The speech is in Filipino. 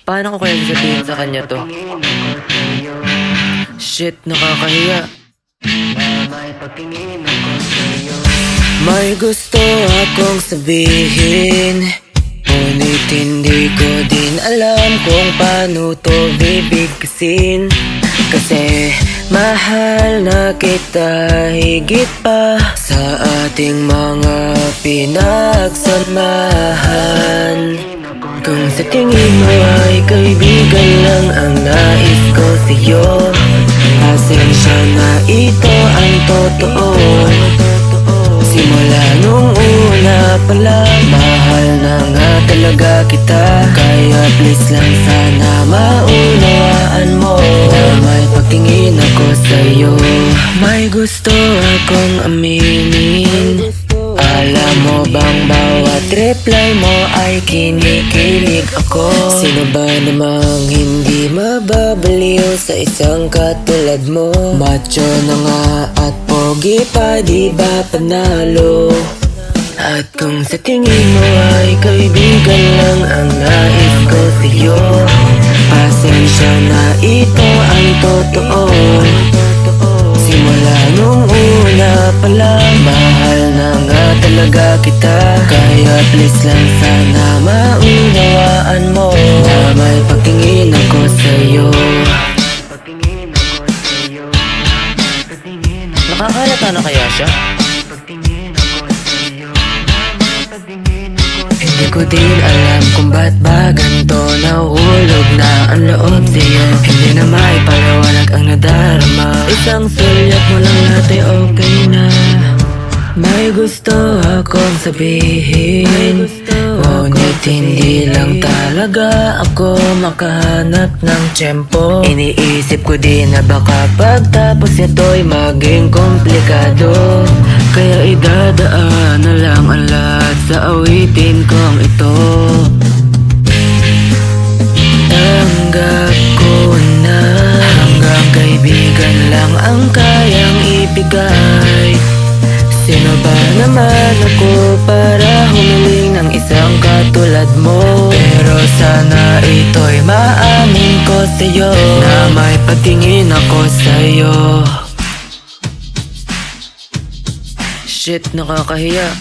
Paano ko kaya sasabihin sa kanya to? Shit, nakakahiya. May gusto akong sabihin, ngunit hindi ko din alam kung paano to bibigkasin. Kasi mahal na kita higit pa sa ating mga pinagsamahan. Kung sa tingin mo ay kaibigan lang ang nais ko sa'yo, pasensya na ito ang totoo. Simula nung una pa lang, mahal na nga talaga kita. Kaya please lang sana maunawaan mo na may pagtingin ako sa'yo. May gusto akong aminin. Alam mo bang bawat reply mo ay kinikilig ako? Sino ba namang hindi mababaliw sa isang katulad mo? Macho na nga at pogi pa, di ba panalo? At kung sa tingin mo ay kaibigan lang ang nais ko sa'yo, pasensya na ito ang totoo. Simula nung una pa lang, mahal na nga talaga kita. Kaya please lang sana maunawaan mo na may pagtingin ako sa'yo. Nakakalata na kaya siya? Hindi ko din alam kung ba't ba ganito nahulog na ang loob sa'yo. Hindi na maipaliwanag ang nadarama, isang sulyap mo lang lahat ay okay na. May gusto akong sabihin, ngunit hindi lang talaga ako makahanap ng tiyempo. Iniisip ko din na baka pagtapos nito'y maging komplikado. Kaya idadaan na lang ang lahat sa awitin kong ito. Tanggap ko na hanggang kaibigan lang ang kayang ibigay. Sino ba naman ako para humiling ng isang katulad mo? Pero sana ito'y maamin ko sa'yo na may pagtingin ako sa'yo. Shit, nakakahiya.